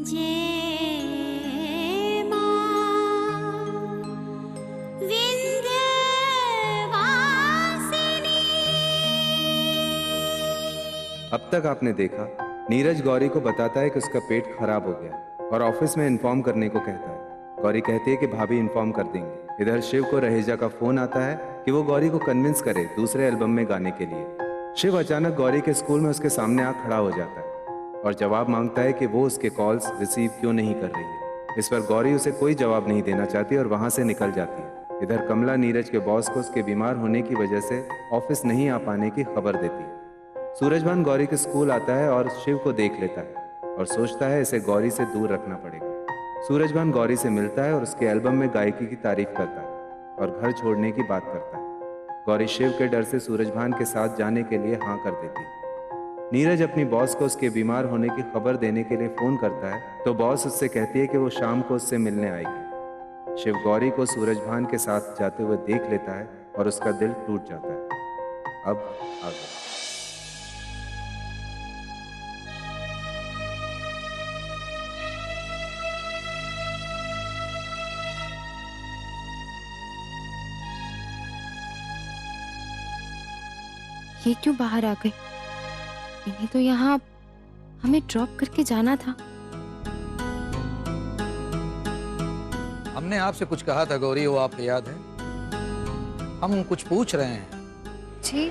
जय मां विंध्यवासिनी। अब तक आपने देखा नीरज गौरी को बताता है कि उसका पेट खराब हो गया और ऑफिस में इन्फॉर्म करने को कहता है। गौरी कहती है कि भाभी इन्फॉर्म कर देंगे। इधर शिव को रहेजा का फोन आता है कि वो गौरी को कन्विंस करे दूसरे एल्बम में गाने के लिए। शिव अचानक गौरी के स्कूल में उसके सामने आ खड़ा हो जाता है और जवाब मांगता है कि वो उसके कॉल्स रिसीव क्यों नहीं कर रही है। इस पर गौरी उसे कोई जवाब नहीं देना चाहती और वहां से निकल जाती है। इधर कमला नीरज के बॉस को उसके बीमार होने की वजह से ऑफिस नहीं आ पाने की खबर देती है। सूरजभान गौरी के स्कूल आता है और शिव को देख लेता है और सोचता है इसे गौरी से दूर रखना पड़ेगा। सूरजभान गौरी से मिलता है और उसके एल्बम में गायकी की तारीफ करता है और घर छोड़ने की बात करता है। गौरी शिव के डर से सूरजभान के साथ जाने के लिए हाँ कर देती है। नीरज अपनी बॉस को उसके बीमार होने की खबर देने के लिए फोन करता है तो बॉस उससे कहती है कि वो शाम को उससे मिलने आएगी। शिव गौरी को सूरजभान के साथ जाते हुए देख लेता है और उसका दिल टूट जाता है। अब आगे ये क्यों बाहर आ गई? इन्हें तो यहाँ हमें ड्रॉप करके जाना था। हमने आपसे कुछ कहा था गौरी, वो आपको याद है? हम कुछ पूछ रहे हैं। जी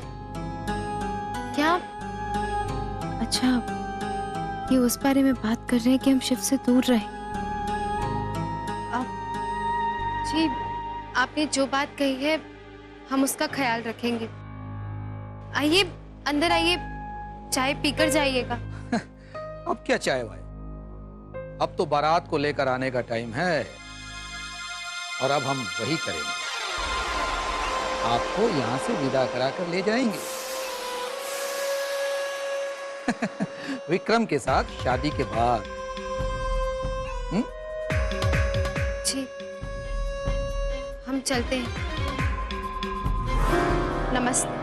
क्या? अच्छा, ये उस बारे में बात कर रहे हैं कि हम शिव से दूर रहे। जी आपने जो बात कही है हम उसका ख्याल रखेंगे। आइए अंदर आइए, चाय पीकर जाइएगा। अब क्या चाय वाय, अब तो बारात को लेकर आने का टाइम है और अब हम वही करेंगे। आपको यहाँ से विदा कराकर ले जाएंगे विक्रम के साथ शादी के बाद। जी हम चलते हैं। नमस्ते।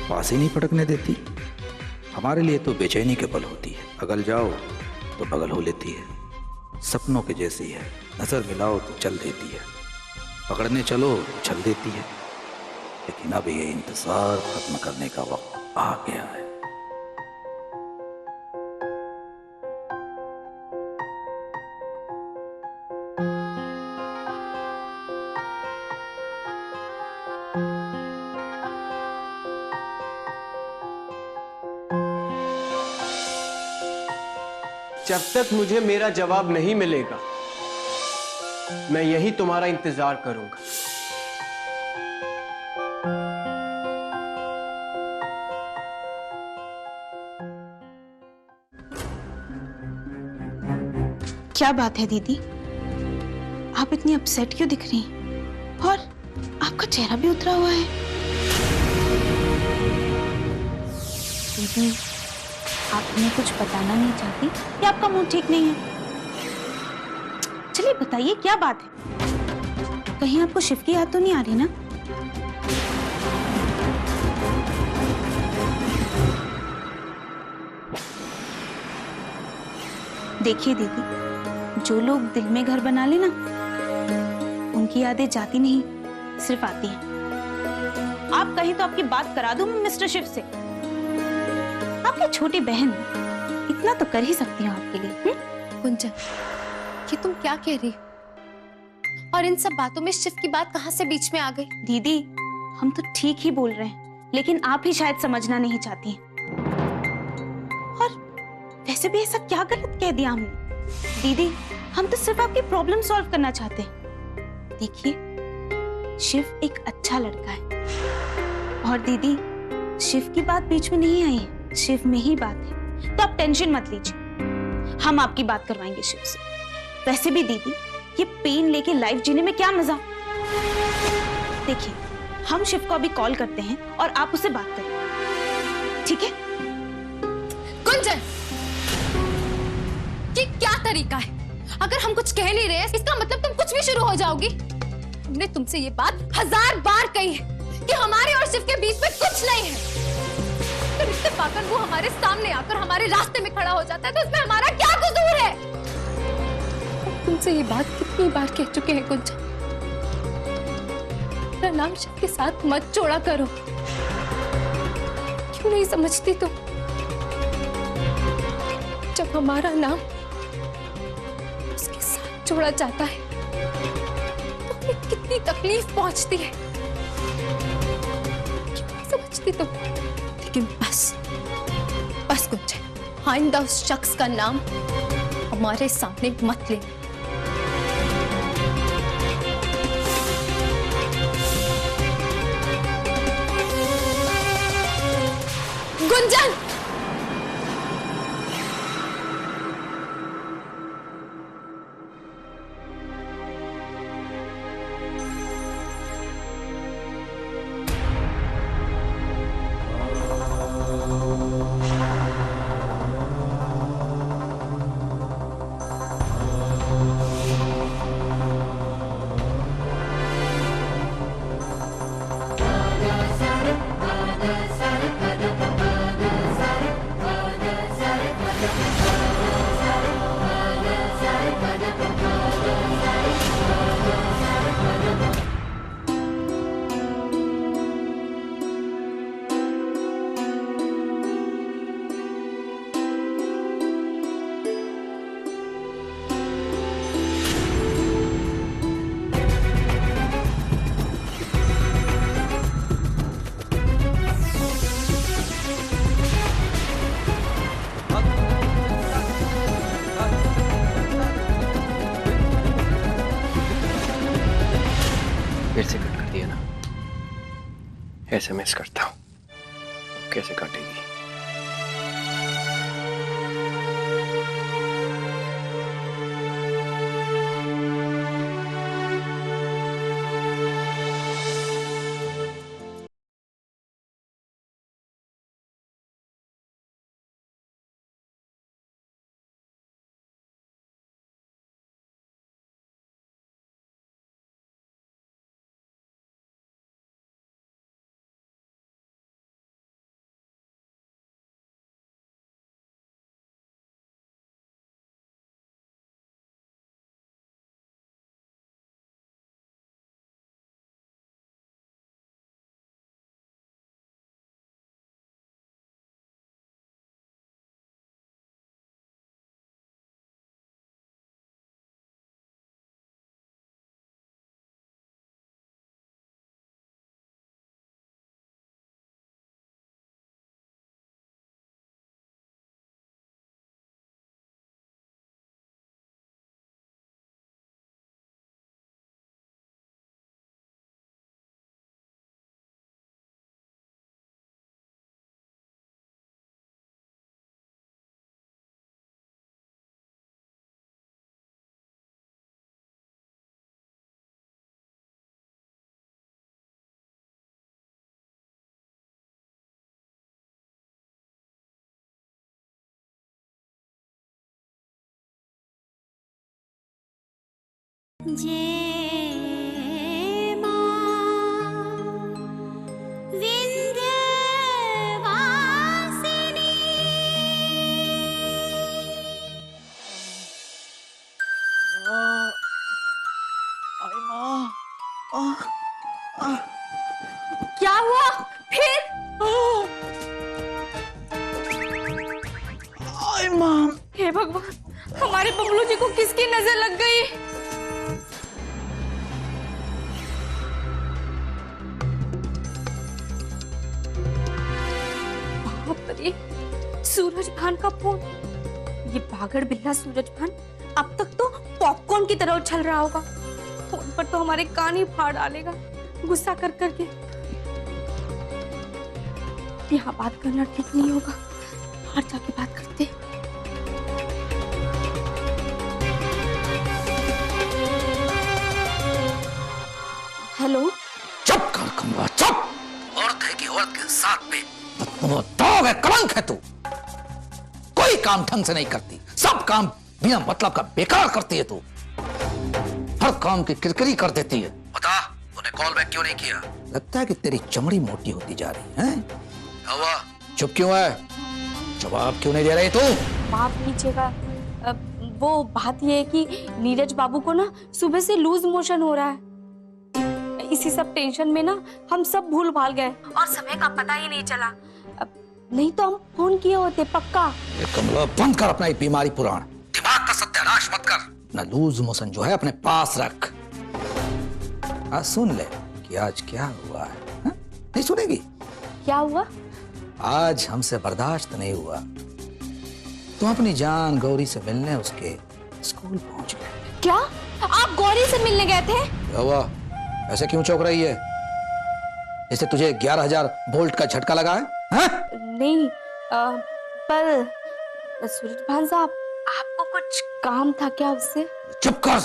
पास ही नहीं पटकने देती। हमारे लिए तो बेचैनी के पल होती है। अगल जाओ तो बगल हो लेती है। सपनों के जैसी है, नजर मिलाओ तो चल देती है, पकड़ने चलो तो छल देती है। लेकिन अब ये इंतजार खत्म करने का वक्त आ गया है। जब तक मुझे मेरा जवाब नहीं मिलेगा मैं यही तुम्हारा इंतजार करूंगा। क्या बात है दीदी, आप इतनी अपसेट क्यों दिख रही हैं? और आपका चेहरा भी उतरा हुआ है। दीदी आप हमें कुछ बताना नहीं चाहती कि आपका मूड ठीक नहीं है? चलिए बताइए क्या बात है। कहीं आपको शिव की याद तो नहीं आ रही ना? देखिए दीदी, जो लोग दिल में घर बना ले ना उनकी यादें जाती नहीं, सिर्फ आती हैं। आप कहीं तो आपकी बात करा दूं मैं मिस्टर शिव से। आपकी छोटी बहन, इतना तो कर ही सकती हूँ आपके लिए। कुंजन, ये तुम क्या कह रही हो? और इन सब बातों में शिव की बात कहाँ से बीच में आ गई? दीदी हम तो ठीक ही बोल रहे हैं, लेकिन आप ही शायद समझना नहीं चाहती हैं। और वैसे भी ऐसा क्या गलत कह दिया हमने? दीदी हम तो सिर्फ आपकी प्रॉब्लम सॉल्व करना चाहते हैं। देखिए शिव एक अच्छा लड़का है और दीदी शिव की बात बीच में नहीं आई है, शिव में ही बात है। तो आप टेंशन मत लीजिए, हम आपकी बात करवाएंगे शिव से। वैसे भी दीदी ये पेन लेके लाइफ जीने में क्या मजा। देखिए हम शिव को अभी कॉल करते हैं और आप उससे बात करें, ठीक है? कुंजन, ये क्या तरीका है? अगर हम कुछ कह नहीं रहे इसका मतलब तुम कुछ भी शुरू हो जाओगी। हमने तुमसे ये बात 1000 बार कही है कि हमारे और शिव के बीच में कुछ नहीं है। तो इत्तेफाकन वो हमारे सामने आकर हमारे रास्ते में खड़ा हो जाता है, तो इसमें हमारा क्या कसूर है? तुमसे ये बात कितनी बार कह चुके हैं गुंजन, मेरा नाम शिव के साथ मत जोड़ा करो। क्यों नहीं समझती तुम? जब हमारा नाम उसके साथ जोड़ा जाता है तो हमें कितनी तकलीफ पहुंचती है। क्यों नहीं समझती तुम? लेकिन बस बस गुंजन, आइंदा उस शख्स का नाम हमारे सामने मत लेना। गुंजन! फिर से कट कर दिया ना, SMS करता हूँ, कैसे काटेगी? जय मां विंध्यवासिनी। क्या हुआ फिर? हे भगवान, हमारे बबलू जी को किसकी नजर लग गई? सूरज भान का फोन। ये भागड़ बिल्ला सूरज भान अब तक तो पॉपकॉर्न की तरह उछल रहा होगा। फोन पर तो हमारे कान ही फाड़ डालेगा गुस्सा कर करके। यहाँ बात करना ठीक नहीं होगा, बाहर जाके बात करते। हेलो। चुप कर कमला, चुप। औरत है कि औरत के साथ में दाग है, कलंक है तू। कोई काम ढंग से नहीं करती, सब काम बिना मतलब का बेकार करती है तू। हर काम की किरकिरी कर देती है। बता तूने कॉल बैक क्यों नहीं किया? लगता है कि तेरी चमड़ी मोटी होती जा रही है। हवा चुप क्यों है? जवाब क्यों नहीं दे रही तू? माफ कीजिएगा, वो बात ये है कि नीरज बाबू को ना सुबह से लूज मोशन हो रहा है। इसी सब टेंशन में ना हम सब भूल भाल गए और समय का पता ही नहीं चला। नहीं तो हम फोन किए होते पक्का। ये कमला बंद कर अपना ये बीमारी पुराण, दिमाग का सत्यानाश मत कर। ना लूज मोशन जो है अपने पास रख। आज सुन ले कि आज क्या हुआ है, हा? नहीं सुनेगी? क्या हुआ? आज हमसे बर्दाश्त नहीं हुआ, तुम अपनी जान गौरी से मिलने उसके स्कूल पहुंच गए। क्या आप गौरी से मिलने गए थे? क्या हुआ? ऐसे क्यों चौंक रही है? जैसे तुझे 11,000 वोल्ट का झटका लगा है? हा? नहीं, पर सूरज भान साहब, आपको कुछ काम था क्या उससे? चुप कर,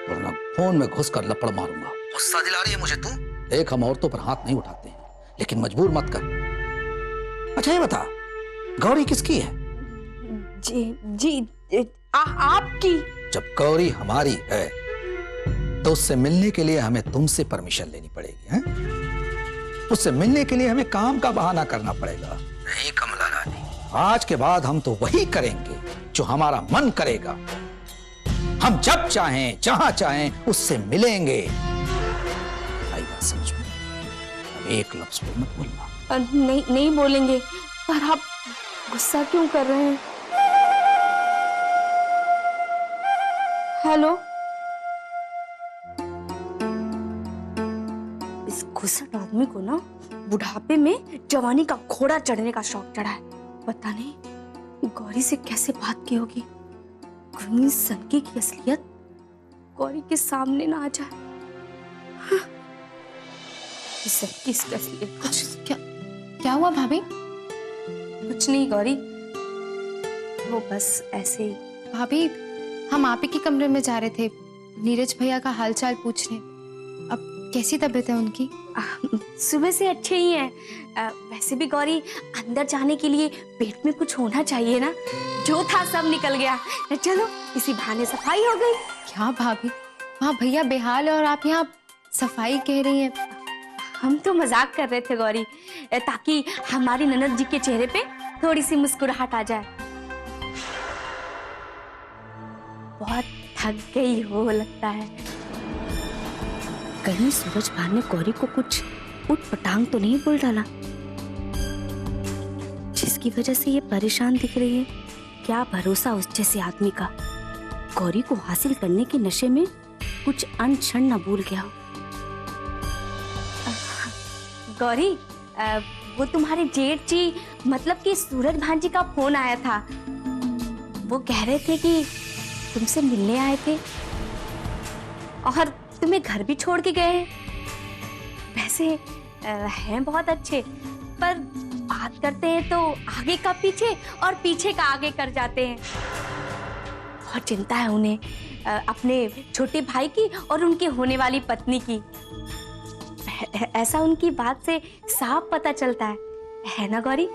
वरना फोन में घुसकर लपड़ मारूंगा। गुस्सा दिला रही है मुझे तू? देख, हम औरतों पर हाथ नहीं उठाते हैं, लेकिन मजबूर मत कर। अच्छा ये बता, गौरी किसकी है? जी आपकी। जब गौरी हमारी है तो उससे मिलने के लिए हमें तुमसे परमिशन लेनी पड़ेगी, हैं? उससे मिलने के लिए हमें काम का बहाना करना पड़ेगा। नहीं कमला रानी, आज के बाद हम तो वही करेंगे जो हमारा मन करेगा। हम जब चाहें जहां चाहें उससे मिलेंगे। आई बात समझ में? अब एक लफ्ज भी मत बोलना। नहीं बोलेंगे। पर आप गुस्सा क्यों कर रहे हैं? हेलो, इस घुसट आदमी को ना बुढ़ापे में जवानी का घोड़ा चढ़ने का शौक चढ़ा है। पता नहीं गौरी से कैसे बात की होगी। गुरमीत सनकी की असलियत गौरी के सामने ना आ जाए। हाँ। इसकी असलियत कुछ क्या हुआ भाभी? कुछ नहीं गौरी, वो बस ऐसे ही। भाभी, हम आप ही के कमरे में जा रहे थे नीरज भैया का हालचाल पूछने। अब कैसी तबीयत है उनकी? सुबह से अच्छे ही हैं। वैसे भी गौरी, अंदर जाने के लिए पेट में कुछ होना चाहिए ना। जो था सब निकल गया। चलो इसी बहाने सफाई हो गई। क्या भाभी, वहाँ भैया बेहाल है और आप यहाँ सफाई कह रही हैं? हम तो मजाक कर रहे थे गौरी, ताकि हमारी ननद जी के चेहरे पे थोड़ी सी मुस्कुराहट आ जाए। बहुत थक गई हो लगता है। कहीं सूरज भान ने गौरी को कुछ उटपटांग तो नहीं बोल डाला, जिसकी वजह से ये परेशान दिख रही है। क्या भरोसा उस जैसे आदमी का, गौरी को हासिल करने के नशे में कुछ अनछन न भूल गया हो। गौरी, वो तुम्हारे जेठ जी, मतलब कि सूरज भान जी का फोन आया था। वो कह रहे थे कि तुमसे मिलने आए थे और तुम्हें घर भी छोड़ के गए हैं। वैसे हैं बहुत अच्छे, पर बात करते हैं तो आगे का पीछे और पीछे का आगे कर जाते हैं। बहुत चिंता है उन्हें अपने छोटे भाई की और उनके होने वाली पत्नी की। ऐसा उनकी बात से साफ पता चलता है ना गौरी?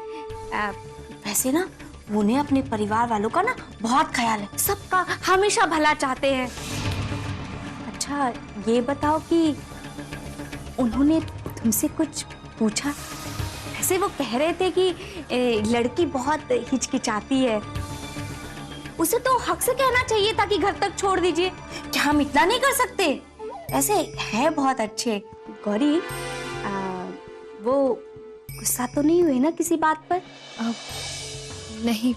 वैसे ना उन्हें अपने परिवार वालों का ना बहुत ख्याल है, सबका हमेशा भला चाहते हैं। अच्छा ये बताओ कि उन्होंने तुमसे कुछ पूछा? ऐसे वो कह रहे थे कि लड़की बहुत हिचकिचाती है, उसे तो हक से कहना चाहिए था कि घर तक छोड़ दीजिए। क्या हम इतना नहीं कर सकते? ऐसे है बहुत अच्छे। गौरी, वो गुस्सा तो नहीं हुए ना किसी बात पर? नहीं।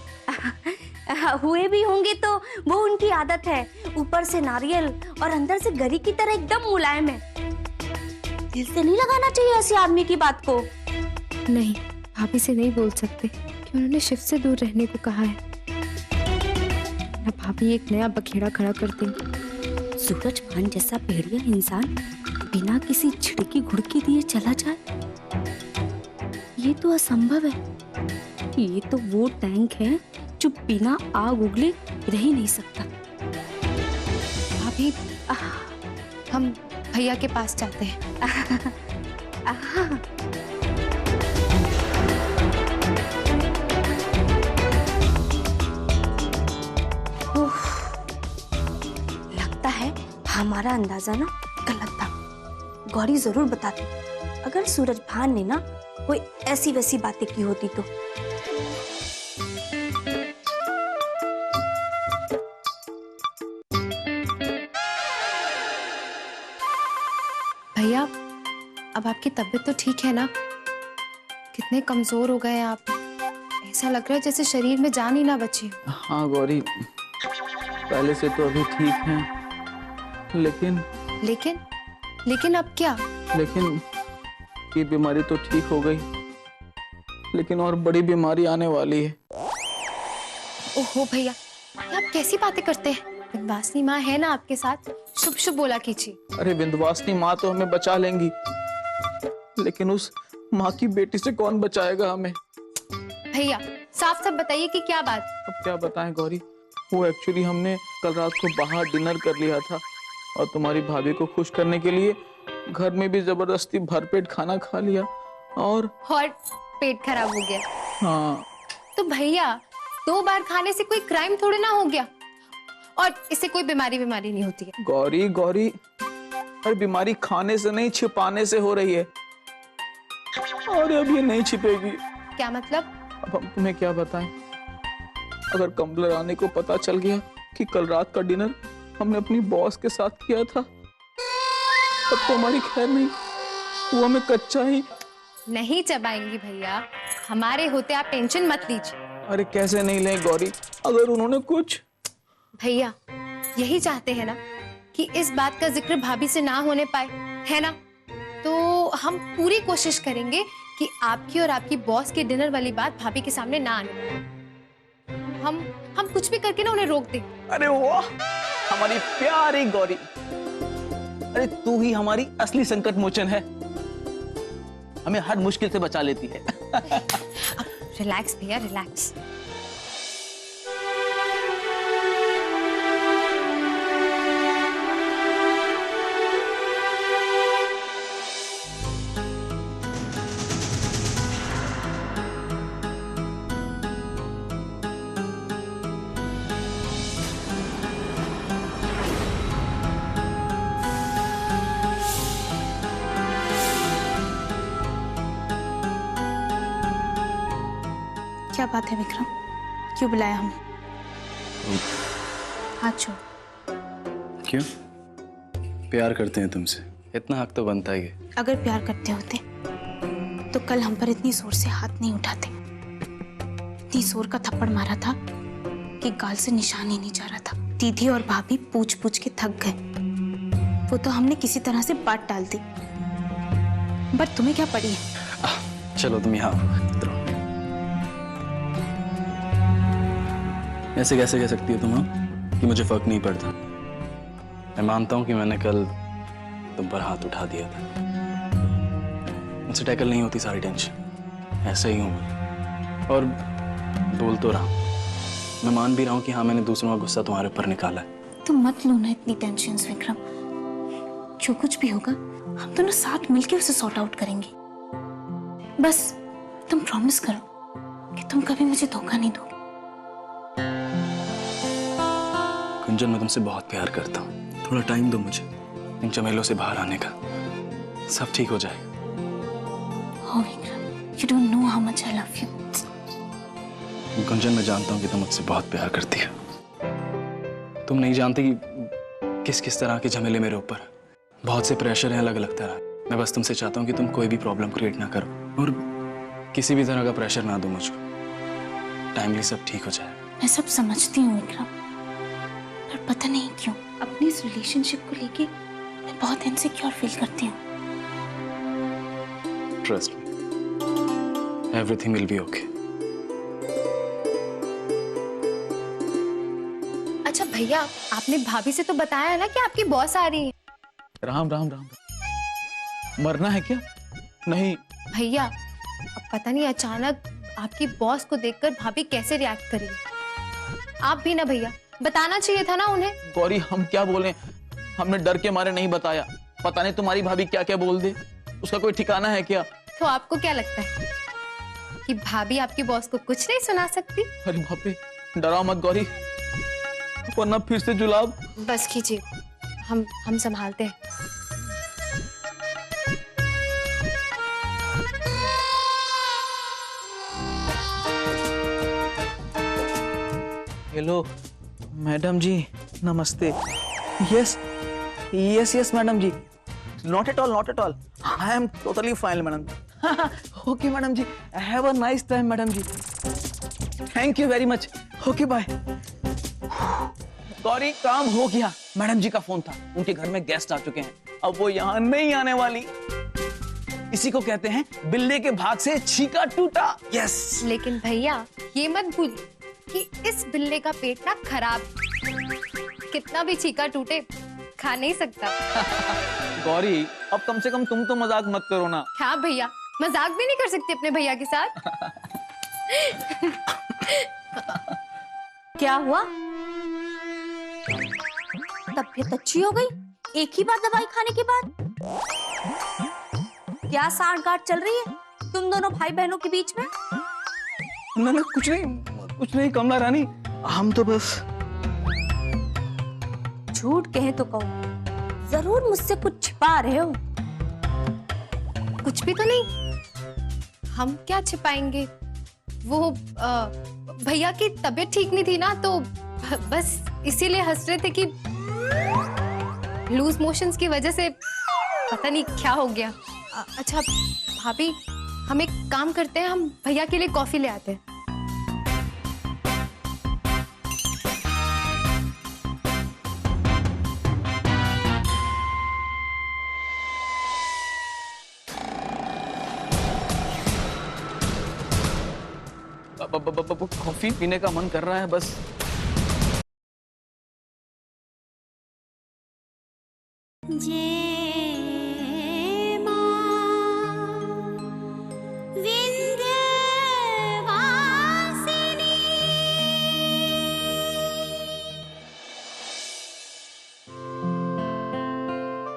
हुए भी होंगे तो वो उनकी आदत है। ऊपर से नारियल और अंदर से गरी की तरह एकदम मुलायम है। दिल से नहीं लगाना चाहिए ऐसे आदमी की बात को। नहीं, भाभी से नहीं बोल सकते कि उन्होंने शिव से दूर रहने को कहा है, ना भाभी एक नया बखेड़ा खड़ा कर देंगे। सूरज भान जैसा भेड़िया इंसान बिना किसी छिड़की घुड़की दिए चला जाए, ये तो असंभव है। ये तो वो टैंक है जो बिना आग उगले रह ही नहीं सकता। भाभी, हम भैया के पास जाते हैं। लगता है तुम्हारा अंदाजा ना गलत था। गौरी जरूर बताती अगर सूरज भान ने ना कोई ऐसी वैसी बातें की होती तो। भैया, अब आपकी तबीयत तो ठीक है ना? कितने कमजोर हो गए हैं आप। ऐसा लग रहा है जैसे शरीर में जान ही ना बची हो। हाँ गौरी, पहले से तो अभी ठीक है, लेकिन अब क्या? लेकिन ये बीमारी तो ठीक हो गई, लेकिन और बड़ी बीमारी आने वाली है। ओहो भैया, ये आप कैसी बातें करते हैं? विंध्यवासिनी माँ है ना आपके साथ, शुभ शुभ बोला कीजिए। अरे विंध्यवासिनी माँ तो हमें बचा लेंगी, लेकिन उस माँ की बेटी से कौन बचाएगा हमें? भैया साफ साफ बताइए कि क्या बात? अब क्या बताएं गौरी, वो एक्चुअली हमने कल रात को बाहर डिनर कर लिया था और तुम्हारी भाभी को खुश करने के लिए घर में भी जबरदस्ती भरपेट खाना खा लिया और पेट खराब हो गया। हाँ। तो भैया 2 बार खाने से कोई क्राइम थोड़े ना हो गया, और इससे कोई बीमारी नहीं होती है। गौरी, अरे बीमारी खाने से नहीं छिपाने से हो रही है, और अब ये नहीं छिपेगी। क्या मतलब? अब हम तुम्हें क्या बताएं? अगर कमला रानी को पता चल गया कि कल रात का डिनर हमने अपनी बॉस के साथ किया था, तब तो हमारी खैर नहीं, वो हमें कच्चा ही नहीं चबाएंगी भैया, हमारे होते आप टेंशन मत लीजिए। अरे कैसे नहीं लें गौरी, अगर उन्होंने कुछ। भैया यही चाहते हैं ना कि इस बात का जिक्र भाभी से ना होने पाए, है ना? तो हम पूरी कोशिश करेंगे कि आपकी और आपकी बॉस के डिनर वाली बात भाभी के सामने ना आने पाए। हम कुछ भी करके ना उन्हें रोक दें। अरे वाह, हमारी प्यारी गौरी, अरे तू ही हमारी असली संकट मोचन है, हमें हर मुश्किल से बचा लेती है। अब रिलैक्स भैया, रिलैक्स। क्या बात है विक्रम, क्यों बुलाया हमें? हाथ छोड़। क्यों? प्यार करते हैं तुमसे, इतना हक तो बनता ही है। अगर प्यार करते होते तो कल हम पर इतनी जोर से हाथ नहीं उठाते, इतनी जोर का थप्पड़ मारा था कि गाल से निशान ही नहीं जा रहा था। दीदी और भाभी पूछ पूछ के थक गए, वो तो हमने किसी तरह से बात डाल दी। बट तुम्हें क्या पड़ी है? चलो तुम यहाँ ऐसे कैसे कह सकती हो तुम कि मुझे फर्क नहीं पड़ता? मैं मानता हूं कि मैंने कल तुम पर हाथ उठा दिया था, मुझसे टैकल नहीं होती सारी टेंशन, ऐसे ही हूं। और बोल तो रहा हूं, मैं मान भी रहा हूं कि हाँ मैंने दूसरों का गुस्सा तुम्हारे ऊपर निकाला है। तुम मत लो ना इतनी टेंशन विक्रम, जो कुछ भी होगा हम दोनों साथ मिलके उसे सॉर्ट आउट करेंगे। बस तुम प्रॉमिस करो कि तुम कभी मुझे धोखा नहीं दोगे। गुंजन, मैं तुमसे बहुत प्यार करता हूँ, थोड़ा टाइम दो मुझे इन झमेलों से बाहर आने का, सब ठीक हो जाएगा। Oh Vikram, you don't know how much I love you. Gunjan, मैं जानता हूँ कि तुम मुझसे बहुत प्यार करती हो। तुम नहीं जानती कि किस किस तरह के झमेले मेरे ऊपर, बहुत से प्रेशर हैं अलग अलग तरह। मैं बस तुमसे चाहता हूँ कि तुम कोई भी प्रॉब्लम क्रिएट ना करो और किसी भी तरह का प्रेशर ना दो मुझको। टाइमली सब ठीक हो जाए। मैं सब समझती हूँ विक्रम, पर पता नहीं क्यों अपनी इस रिलेशनशिप को लेके मैं बहुत इनसिक्योर फील करती हूँ। Trust me, everything will be okay. अच्छा भैया, आपने भाभी से तो बताया ना कि आपकी बॉस आ रही है? राम राम राम, मरना है क्या? नहीं भैया, अब पता नहीं अचानक आपकी बॉस को देखकर भाभी कैसे रिएक्ट करेगी। आप भी ना भैया, बताना चाहिए था ना उन्हें। गौरी, हम क्या बोलें, हमने डर के मारे नहीं बताया। पता नहीं तुम्हारी भाभी क्या क्या बोल दे, उसका कोई ठिकाना है क्या? तो आपको क्या लगता है कि भाभी आपकी बॉस को कुछ नहीं सुना सकती? अरे बाप रे, डराओ मत गौरी, वरना फिर से जुलाब। बस कीजिए, हम संभालते हैं। हेलो मैडम जी, नमस्ते। Yes yes yes madam ji, not at all, I am totally fine madam. Okay madam ji, have a nice time madam ji, thank you very much, okay bye. Gauri, काम हो गया। मैडम जी का फोन था, उनके घर में गेस्ट आ चुके हैं, अब वो यहाँ नहीं आने वाली। इसी को कहते हैं बिल्ली के भाग से छीका टूटा। यस लेकिन भैया ये मत भूल कि इस बिल्ले का पेट ना खराब, कितना भी चीका टूटे खा नहीं सकता। गौरी, अब कम से कम तुम तो मजाक मत करो ना। हाँ भैया, मजाक भी नहीं कर सकती अपने भैया के साथ। क्या हुआ? तबीयत अच्छी हो गई एक ही बार दवाई खाने के बाद? क्या साठगांठ चल रही है तुम दोनों भाई बहनों के बीच में? ना ना, कुछ नहीं कमला रानी, हम तो बस। झूठ कहे तो कहो, जरूर मुझसे कुछ छिपा रहे हो। कुछ भी तो नहीं, हम क्या छिपाएंगे। वो भैया की तबीयत ठीक नहीं थी ना, तो बस इसीलिए हंस रहे थे कि लूज मोशंस की वजह से पता नहीं क्या हो गया। अच्छा भाभी, हम एक काम करते हैं, हम भैया के लिए कॉफी ले आते हैं। कॉफी पीने का मन कर रहा है बस।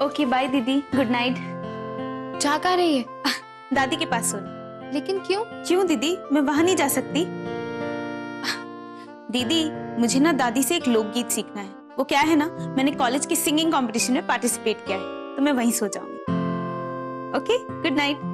ओके बाय दीदी, गुड नाइट। जा कहाँ रही है? दादी के पास सोने। लेकिन क्यों? क्यों दीदी, मैं वहां नहीं जा सकती? दीदी, मुझे ना दादी से एक लोकगीत सीखना है। वो क्या है ना, मैंने कॉलेज की सिंगिंग कंपटीशन में पार्टिसिपेट किया है, तो मैं वहीं सो जाऊंगी। Okay, good night.